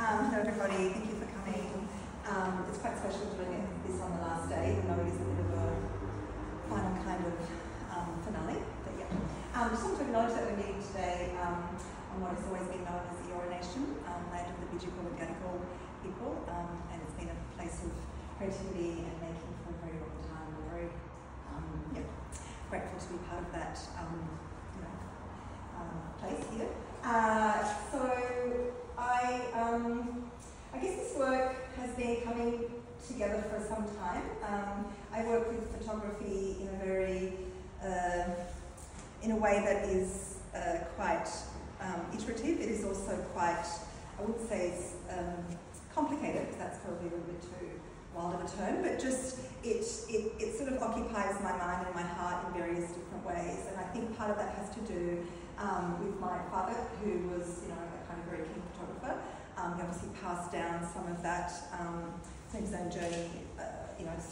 Hello everybody, thank you for coming. It's quite special doing this on the last day, even though it is a bit of a final kind of finale. But yeah, just want to acknowledge that we're meeting today on what has always been known as the Eora Nation, land of the Bidjigal and Gadigal people, and it's been a place of creativity and making for a very long time. We're very grateful to be part of that place here. So I guess this work has been coming together for some time. I work with photography in a very, in a way that is quite iterative. It is also quite, I wouldn't say it's complicated, because that's probably a little bit too wild of a term, but just it sort of occupies my mind and my heart in various different ways. And I think part of that has to do with my father, who was, a kind of very keen photographer. He obviously passed down some of that, his own journey,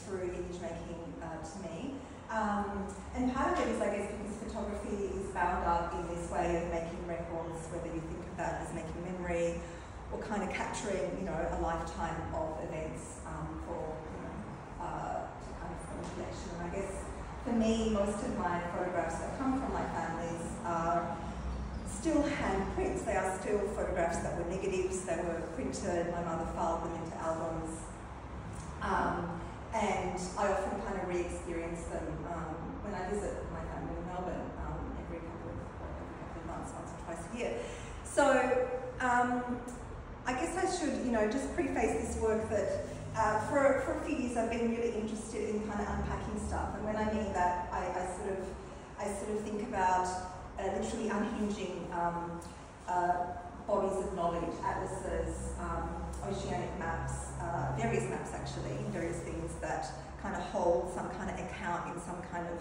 through image making to me. And part of it is, I guess, because photography is bound up in this way of making records, whether you think of that as making memory or kind of capturing, a lifetime of events for, to kind of manipulation. And I guess for me, most of my photographs that come from my families are still handprints. They are still photographs that were negatives, they were printed, my mother filed them into albums. And I often kind of re-experience them when I visit my family in Melbourne every couple of months, once or twice a year. So I guess I should, just preface this work that for a few years I've been really interested in kind of unpacking stuff. And when I mean that, I sort of think about literally unhinging bodies of knowledge, atlases, oceanic maps, various maps actually, various things that kind of hold some kind of account in some kind of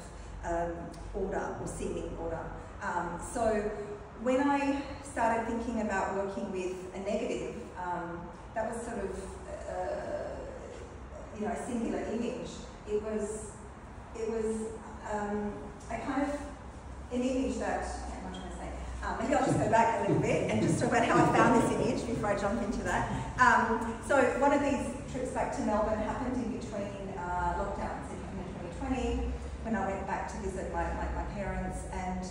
order or seeming order. So when I started thinking about working with a negative, that was sort of a singular image. It was a kind of an image that, what am I trying to say? Maybe I'll just go back a little bit and just talk about how I found this image before I jump into that. So one of these trips back to Melbourne happened in between lockdowns. It happened in 2020 when I went back to visit my parents, and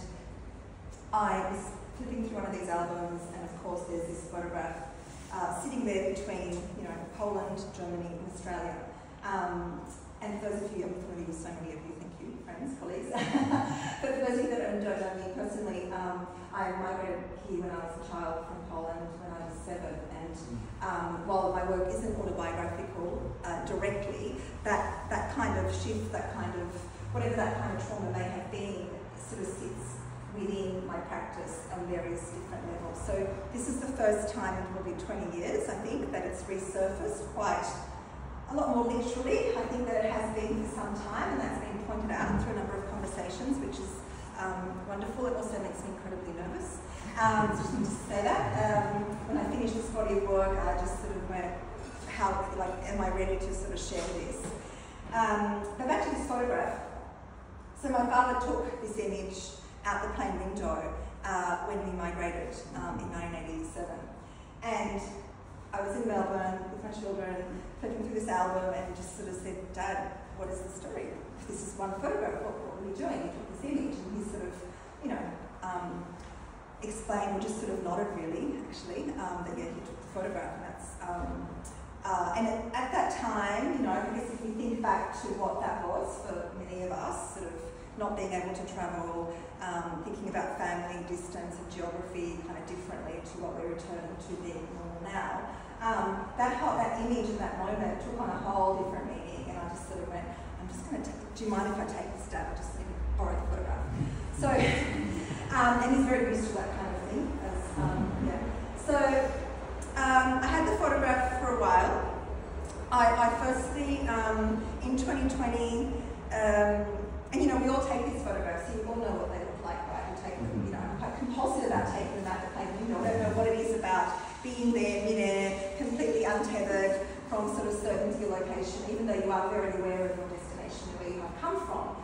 I was flipping through one of these albums, and of course there's this photograph sitting there between Poland, Germany and Australia. And for those of you, I'm familiar with so many of you, thank you, friends, colleagues. But for those of you that don't know me personally, I migrated here when I was a child from Poland when I was 7. And while my work isn't autobiographical directly, that kind of shift, that kind of, whatever that kind of trauma may have been, sort of sits within my practice on various different levels. So this is the first time in probably 20 years, I think, that it's resurfaced quite a lot more literally. I think that it has been for some time, and that's been pointed out through a number of conversations, which is wonderful. It also makes me incredibly nervous. Just need to say that. When I finished this body of work, I just sort of went, am I ready to sort of share this? But back to this photograph. So my father took this image out the plane window when we migrated in 1987. And I was in Melbourne with my children, flipping through this album, and just sort of said, "Dad, what is the story? This is one photograph, what were you doing? You took this image." And he sort of, explained, or just sort of nodded really, actually, that yeah, he took the photograph. And that's, at that time, I guess if we think back to what that was for many of us, sort of not being able to travel, thinking about family, distance and geography kind of differently to what we're returning to being normal now. That image in that moment took on a whole different meaning, and I just sort of went, I'm just going to take, do you mind if I take this, Dad? I just need to borrow the photograph. So, and he's very used to that kind of thing. So, I had the photograph for a while. I firstly, in 2020, and we all take these photographs, so you all know what they look like, right? We take them, I'm quite compulsive about taking them out the plane window. I don't know what it is about being there, mid-air, completely untethered from sort of certain to your location, even though you are very aware of your destination and where you have come from.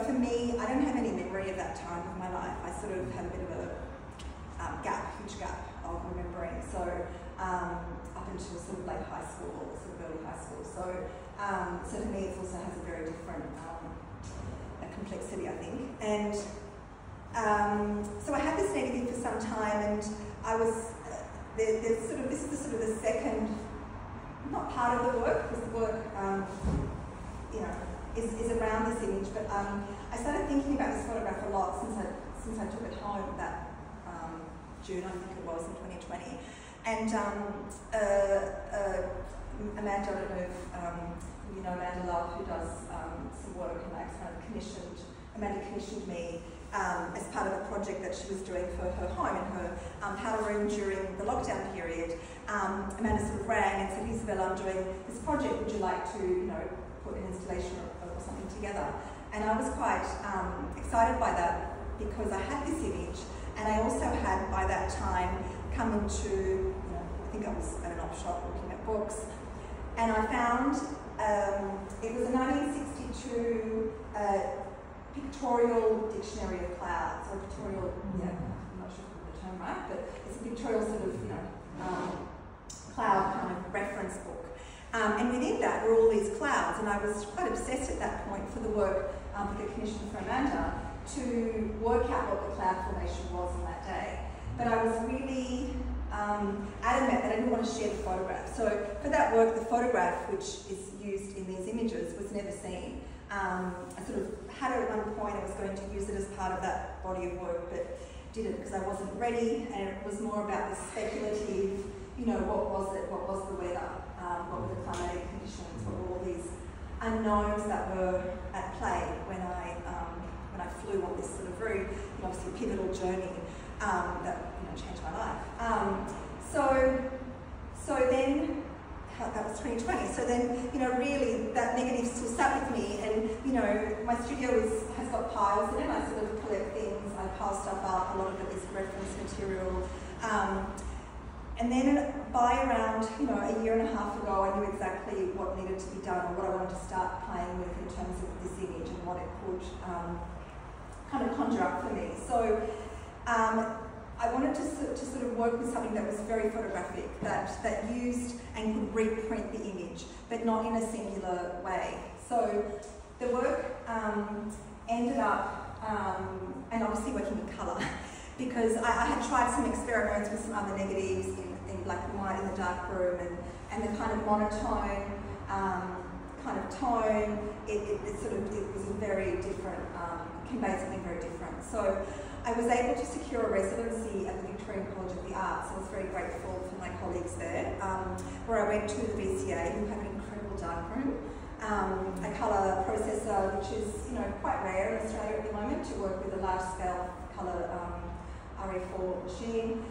For me, I don't have any memory of that time of my life. I sort of had a bit of a huge gap of remembering. so up until sort of late high school or sort of early high school. So, so to me, it also has a very different a complexity, I think. And so I had this negative for some time, and I was this is the sort of the second, not part of the work, because the work you know is around this image, but I started thinking about this photograph a lot since I took it home that June, I think it was, in 2020. And Amanda, I don't know if you know Amanda Love, who does some work, and I kind of Amanda commissioned me as part of a project that she was doing for her home in her powder room during the lockdown period. Amanda sort of rang and said, Izabela, I'm doing this project, would you like to, you know, put an installation or something together? And I was quite excited by that, because I had this image, and I also had by that time come into, you know, I think I was at an op shop looking at books, and I found it was a 1962 pictorial dictionary of clouds, or pictorial, yeah, I'm not sure if I got the term right, but it's a pictorial sort of, you know, cloud kind of reference book. And within that were all these clouds, and I was quite obsessed at that point for the work for the commission for Amanda to work out what the cloud formation was on that day. But I was really adamant that I didn't want to share the photograph. So for that work, the photograph, which is used in these images, was never seen. I sort of had it at one point. I was going to use it as part of that body of work, but didn't, because I wasn't ready, and it was more about the speculative, you know, what was it, what was the weather, what were the climatic conditions, what were all these unknowns that were at play when I flew on this sort of very, you know, obviously pivotal journey that, you know, changed my life. So then, that was 2020. So then, you know, really that negative still sat with me, and, you know, my studio has got piles in it. I sort of collect things, I pile stuff up, a lot of it is reference material. And then by around, you know, a year and a half ago, I knew exactly what needed to be done, or what I wanted to start playing with in terms of this image and what it could kind of conjure up for me. So I wanted to sort of work with something that was very photographic, that used and could reprint the image, but not in a singular way. So the work ended up, and obviously working in colour, because I had tried some experiments with some other negatives in black and white in the dark room, and the kind of monotone kind of tone, it was a very different, conveyed something very different. So I was able to secure a residency at the Victorian College of the Arts. I was very grateful for my colleagues there, where I went to the VCA, who have an incredible darkroom, a colour processor, which is, you know, quite rare in Australia at the moment, to work with a large-scale colour RE4 machine,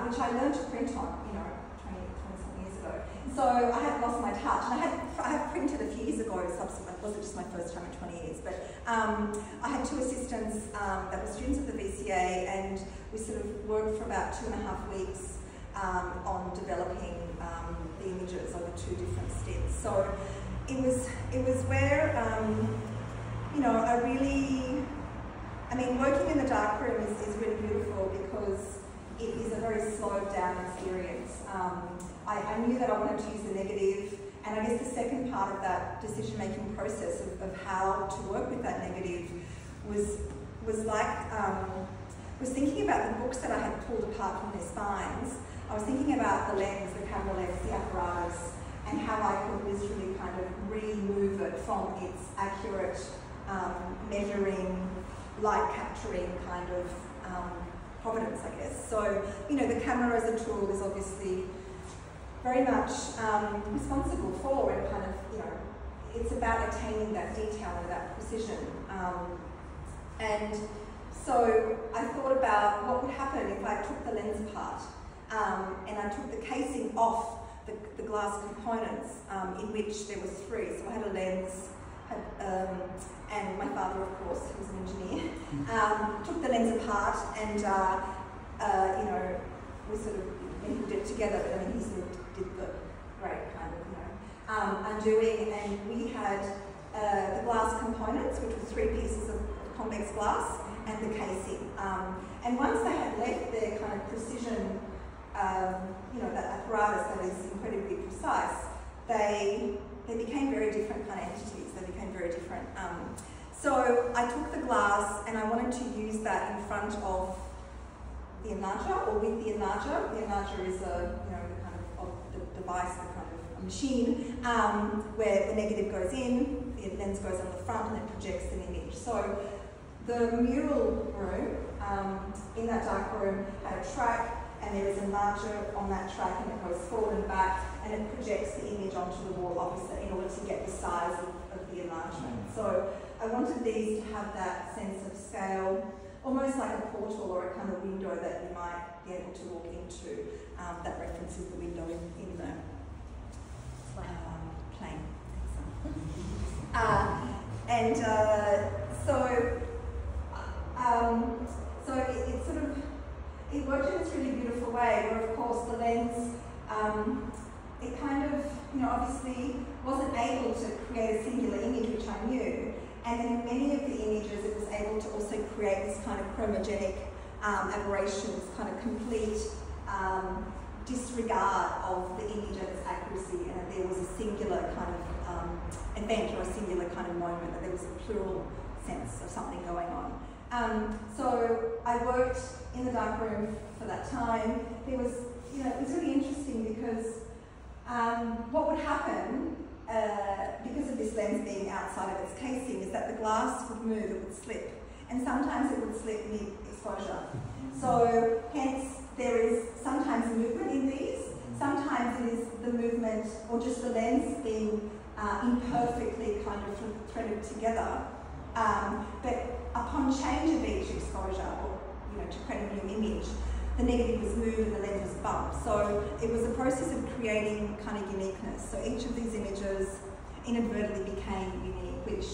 which I learned to print on, you know, 20-something years ago. So I had lost my touch, and I have printed a few years ago, subsequent, it wasn't just my first time in 20 years, but I had two assistants that were students of the VCA, and we sort of worked for about 2.5 weeks on developing the images over 2 different stints. So it was where, you know, I mean, working in the darkroom is really beautiful, because it is a very slowed down experience. I knew that I wanted to use the negative, and I guess the second part of that decision-making process of how to work with that negative was thinking about the books that I had pulled apart from their spines. I was thinking about the lens, the camera lens, the apparatus, and how I could literally kind of remove it from its accurate measuring, light capturing kind of providence, I guess. So, you know, the camera as a tool is obviously very much responsible for, and kind of, you know, it's about attaining that detail and that precision. And so I thought about what would happen if I took the lens apart and I took the casing off the glass components, in which there was 3. So I had a lens, and my father, of course, who's an engineer, took the lens apart, and you know, we sort of did it together. But I mean, he sort of did the great kind of, you know, undoing, and we had the glass components, which were 3 pieces of convex glass, and the casing. And once they had left their kind of precision, you apparatus that is incredibly precise, they became very different kind of entities. They became very different. So I took the glass and I wanted to use that in front of the enlarger or with the enlarger. The enlarger is a the device, the kind of a machine where the negative goes in, the lens goes on the front, and then projects an image. So the mural room in that dark room had a track, and there is a enlarger on that track, and it goes forward and back, and it projects the image onto the wall, obviously, in order to get the size of the enlargement. So I wanted these to have that sense of scale, almost like a portal or a kind of window that you might be able to walk into that references the window in the plane. So it sort of, it worked in this really beautiful way where, of course, the lens, it kind of, obviously wasn't able to create a singular image, which I knew. And then in many of the images, it was able to also create this kind of chromogenic aberration, this kind of complete disregard of the image and its accuracy, and that there was a singular kind of event or a singular kind of moment, that there was a plural sense of something going on. So I worked in the dark room for that time. There was, it was really interesting because what would happen because of this lens being outside of its casing is that the glass would move, it would slip, and sometimes it would slip mid-exposure. So hence there is sometimes movement in these, sometimes it is the movement or just the lens being imperfectly kind of threaded together. But upon change of each exposure, or to create a new image, the negative was moved and the lens was bumped. So it was a process of creating kind of uniqueness. So each of these images inadvertently became unique, which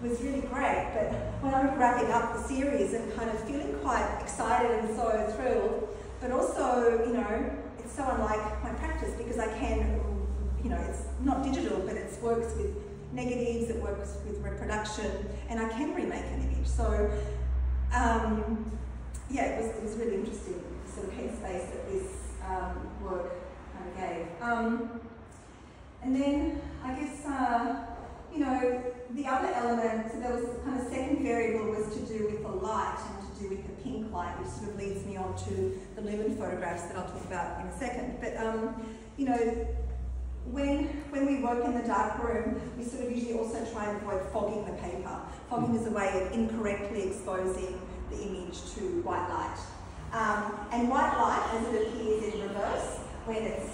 was really great. But when I was wrapping up the series and kind of feeling quite excited and so thrilled, but also, it's so unlike my practice because I can, it's not digital, but it works with negatives, it works with reproduction, and I can remake an image. So, yeah, it was really interesting, the sort of headspace that this work kind of gave. And then, I guess, the other element, so there was the kind of second variable was to do with the light and to do with the pink light, which sort of leads me on to the lumen photographs that I'll talk about in a second. But, when we work in the dark room, we sort of usually also try and avoid fogging the paper. Fogging is a way of incorrectly exposing the image to white light. And white light, as it appears in reverse, when it's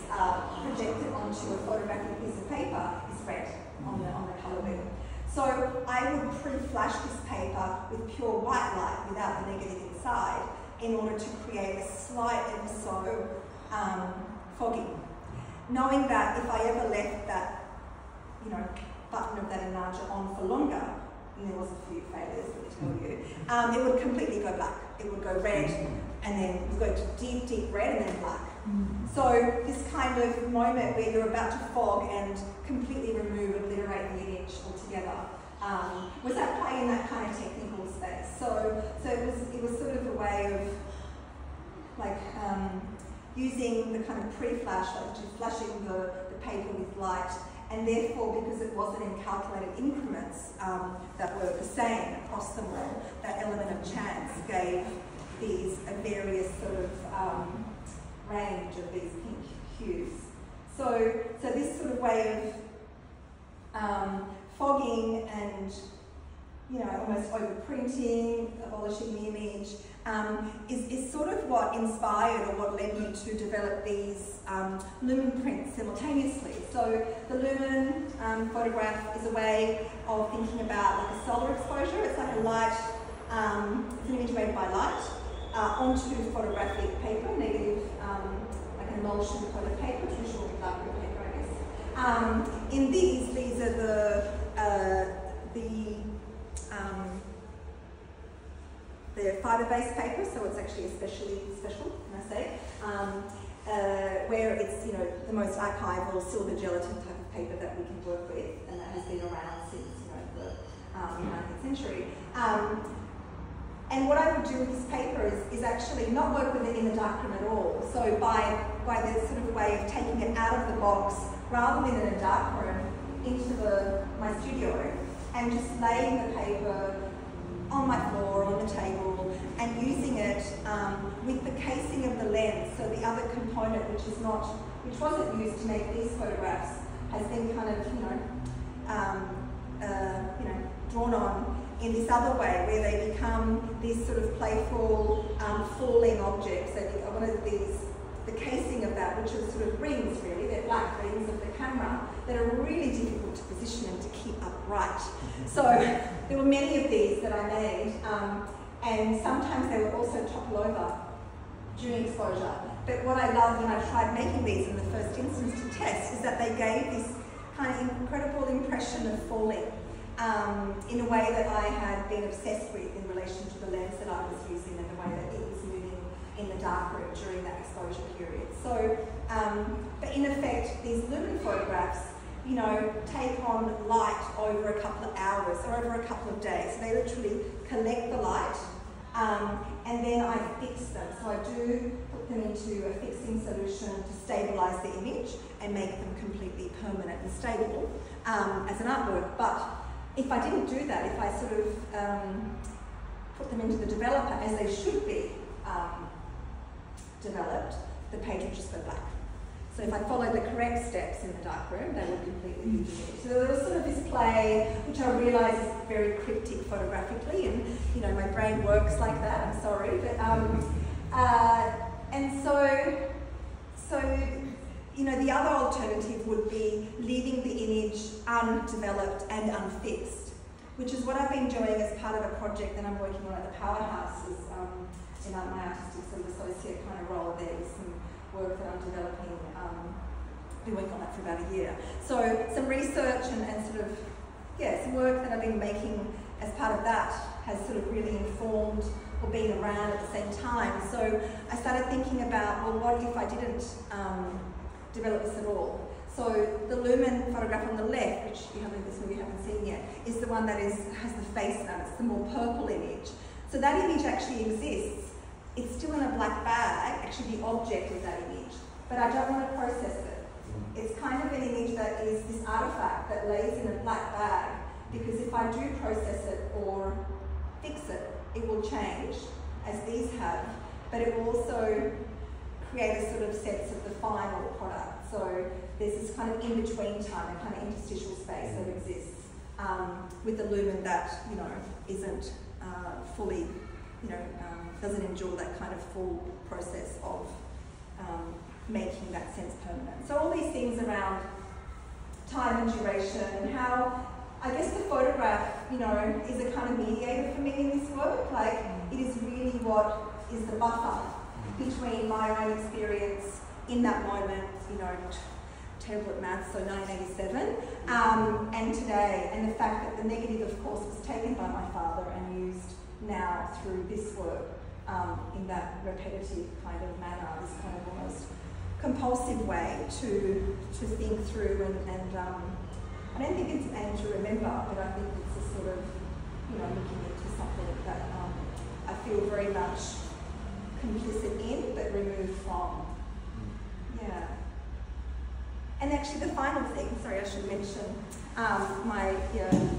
projected onto a photographic piece of paper, is red on the colour wheel. So I would pre-flash this paper with pure white light without the negative inside in order to create a slight ever so fogging. Knowing that if I ever left that, button of that enlarger on for longer, and there was a few failures, let me tell you, it would completely go black. It would go red, and then it would go to deep, deep red, and then black. So this kind of moment where you're about to fog and completely remove, obliterate the image altogether, was at play in that kind of technical space. So it was sort of a way of like using the kind of pre-flash, like just flashing the paper with light, and therefore, because it wasn't in calculated increments that were the same across them all, that element of chance gave these a various sort of range of these pink hues. So this sort of way of fogging and almost overprinting, abolishing the image, is sort of what inspired or what led me to develop these lumen prints simultaneously. So the lumen photograph is a way of thinking about like a solar exposure. It's like a light, it's an image made by light onto photographic paper, negative, like an emulsion coated paper, traditional dark room paper, I guess. In these are the fibre-based paper, so it's actually especially special, can I say, where it's the most archival silver gelatin type of paper that we can work with, and that has been around since the 19th century. And what I would do with this paper is actually not work with it in the darkroom at all. So by the sort of way of taking it out of the box, rather than in a darkroom, into my studio, and just laying the paper on my floor, on the table, and using it with the casing of the lens. So the other component, which wasn't used to make these photographs, has been kind of, drawn on in this other way, where they become these sort of playful falling objects. So one of these, the casing of that, which are sort of rings really, they're black rings of the camera that are really difficult to position and to keep upright. So there were many of these that I made, and sometimes they would also topple over during exposure. But what I loved when I tried making these in the first instance to test is that they gave this kind of incredible impression of falling in a way that I had been obsessed with in relation to the lens that I was using and the way that it was moving in the darkroom during that exposure period. So, but in effect, these lumen photographs, take on light over a couple of hours or over a couple of days. So they literally collect the light, and then I fix them. So I do put them into a fixing solution to stabilise the image and make them completely permanent and stable as an artwork. But if I didn't do that, if I sort of put them into the developer as they should be developed, the page would just go black. So if I followed the correct steps in the darkroom, they would completely be diminished. So there was sort of this play, which I realise is very cryptic photographically, and my brain works like that. I'm sorry, but and so the other alternative would be leaving the image undeveloped and unfixed, which is what I've been doing as part of a project that I'm working on at the Powerhouse, in my artistic sort of associate kind of role there, with some work that I'm developing. Been working on that for about a year. So some research and sort of, some work that I've been making as part of that has sort of really informed or been around at the same time. So I started thinking about, well, what if I didn't develop this at all? So the lumen photograph on the left, which you haven't seen yet, is the one that has the face mount. It's the more purple image. So that image actually exists. It's still in a black bag, actually the object of that image, but I don't want to process it. It's kind of an image that is this artifact that lays in a black bag, because if I do process it or fix it, it will change, as these have, but it will also create a sort of sense of the final product. So there's this kind of in-between time, a kind of interstitial space that exists with the lumen that, isn't fully, doesn't endure that kind of full process of making that sense permanent. So all these things around time and duration, and how I guess the photograph, is a kind of mediator for me in this work. Like, it is really what is the buffer between my own experience in that moment, terrible at maths, so 1987, and today, and the fact that the negative, of course, was taken by my father and used now through this work in that repetitive kind of manner, this kind of almost compulsive way to think through and I don't think it's an aim to remember, but I think it's a sort of, looking into something that I feel very much complicit in, but removed from. Yeah. And actually the final thing, sorry, I should mention,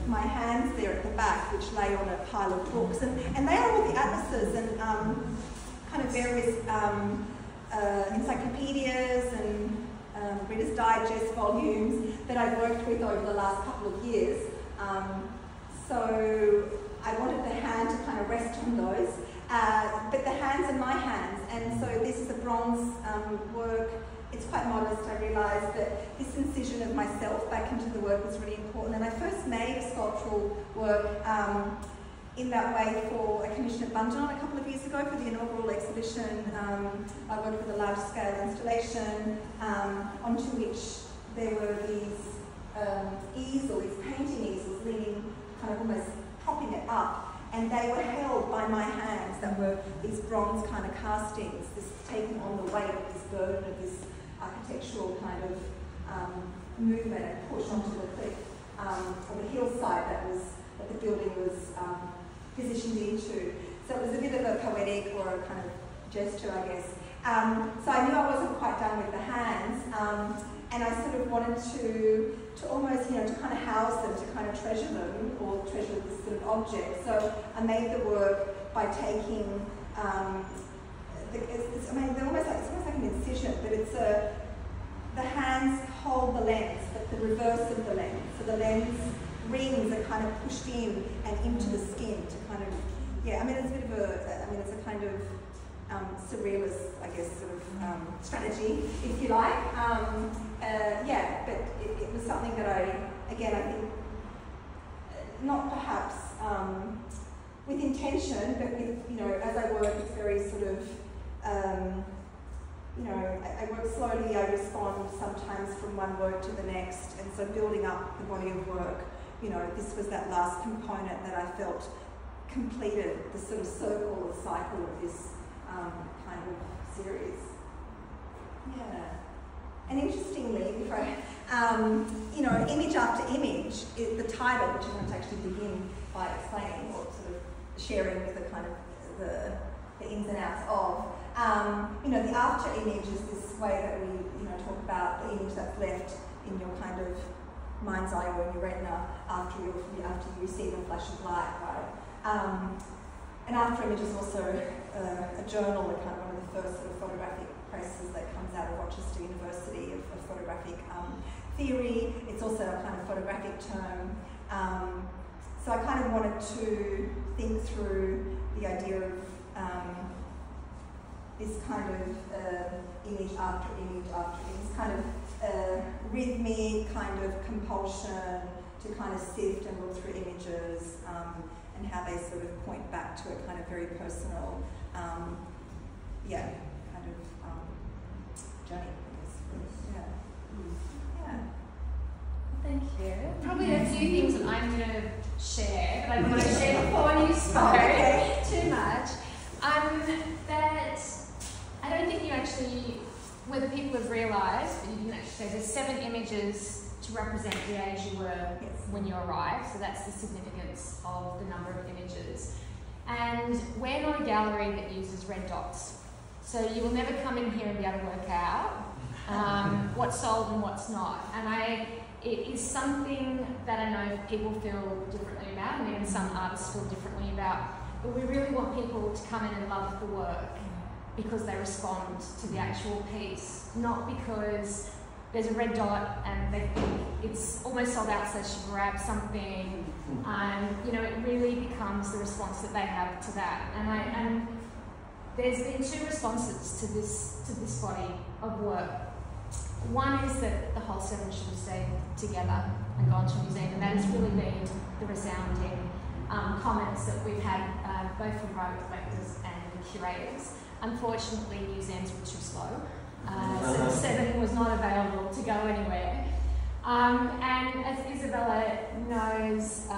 my hands there at the back, which lay on a pile of books, and they are all the atlases and kind of various encyclopedias and Reader's Digest volumes that I've worked with over the last couple of years. So I wanted the hand to kind of rest on those, but the hands are my hands, and so this is a bronze work. It's quite modest, I realised, but this incision of myself back into the work was really important. And I first made a sculptural work in that way for a commission at Bundanon a couple of years ago for the inaugural exhibition. I worked with a large-scale installation onto which there were these easels, these painting easels, leaning, kind of almost propping it up. And they were held by my hands that were these bronze kind of castings, this taking on the weight of this burden of this architectural kind of movement and push onto the cliff or the hillside that the building was positioned into. So it was a bit of a poetic or a kind of gesture, I guess. So I knew I wasn't quite done with the hands, and I sort of wanted to almost, to kind of house them, to kind of treasure them, or treasure this sort of object. So I made the work by taking, it's almost like an incision, but it's the hands hold the lens, the reverse of the lens. So the lens rings are kind of pushed in and into the skin to kind of, it's a bit of it's a kind of surrealist, I guess, sort of strategy, if you like. But it was something that I think, not perhaps with intention, but with, as I work, it's very sort of, I work slowly, I respond sometimes from one work to the next, and so building up the body of work, this was that last component that I felt completed the sort of circle or cycle of this kind of series. Yeah. And interestingly, if I, image after image, the title, which I want to actually begin by explaining or sort of sharing with the kind of the ins and outs of, the after image is this way that we, talk about the image that's left in your kind of mind's eye or in your retina after you receive a flash of light, right? An after image is also a journal, kind of one of the first sort of photographic presses that comes out of Rochester University of photographic theory. It's also a kind of photographic term. So I kind of wanted to think through the idea of this kind of image after image after image, this kind of rhythmic kind of compulsion to kind of sift and look through images and how they sort of point back to a kind of very personal, journey, I guess. Yeah. Thank you. Probably a few things that I'm going to share, but I want to share before you spoke too much. That I don't think you actually, whether people have realised, but you didn't actually say, there's 7 images to represent the age you were when you arrived, so that's the significance of the number of images. And we're not a gallery that uses red dots, so you will never come in here and be able to work out what's sold and what's not. And it is something that I know people feel differently about, and even some artists feel differently about, but we really want people to come in and love the work because they respond to the actual piece, not because there's a red dot and they think it's almost sold out, so they should grab something. It really becomes the response that they have to that. And there's been 2 responses to this body of work. One is that the whole 7 should have stayed together and gone to a museum, and that has really been the resounding comments that we've had both from private collectors and curators. Unfortunately, museums were too slow, so the 7 was not available to go anywhere. And as Izabela knows,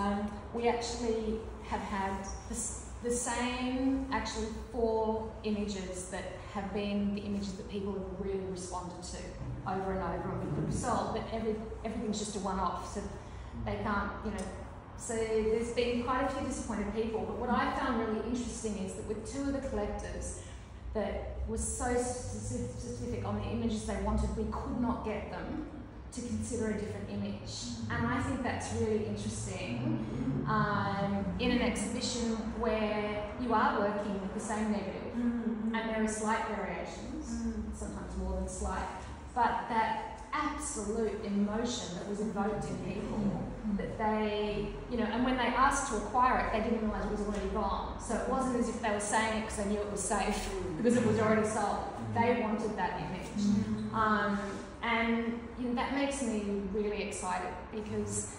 we actually have had the same, actually 4 images that have been the images that people have really responded to over and over, and we could have sold, but everything's just a one-off, so they can't, so there's been quite a few disappointed people. But what I found really interesting is that with 2 of the collectors that was so specific on the images they wanted, we could not get them to consider a different image. And I think that's really interesting in an exhibition where you are working with the same negative, and there are slight variations, sometimes more than slight, but that absolute emotion that was evoked in people, that they, and when they asked to acquire it, they didn't realise it was already gone. So it wasn't as if they were saying it because they knew it was safe, because it was already sold. They wanted that image. And that makes me really excited, because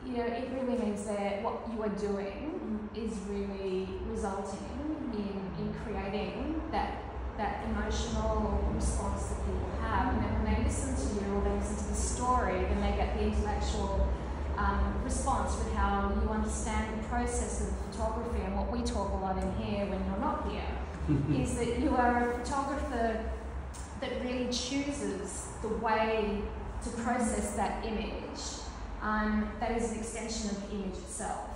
it really means that what you are doing is really resulting in creating that emotional response that people have. And then when they listen to you or they listen to the story, then they get the intellectual response with how you understand the process of photography. And what we talk a lot in here when you're not here is that you are a photographer that really chooses the way to process that image that is an extension of the image itself.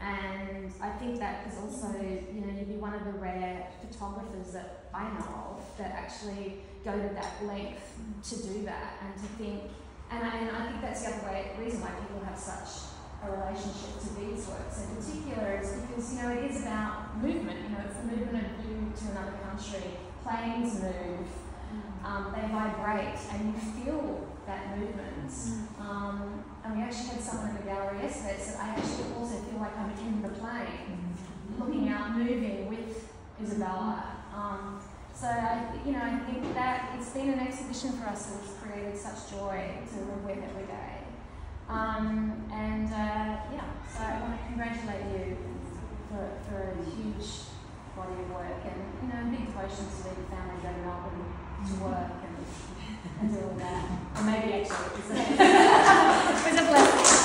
And I think that is also, you know, you'd be one of the rare photographers that I know of that actually go to that length to do that and to think, and I think that's the other reason why people have such a relationship to these works in particular is because, you know, it is about movement. You know, it's the movement of you to another country. Planes move, they vibrate, and you feel that movement. And we actually had someone in the gallery yesterday that said, I actually also feel like I'm in the plane, looking out, moving with Izabela. So I think that it's been an exhibition for us that has created such joy to live with every day. So I want to congratulate you for a huge body of work, and, you know, big emotions to leave the family, go to Melbourne to work and do all that. Or maybe actually it was a blessing.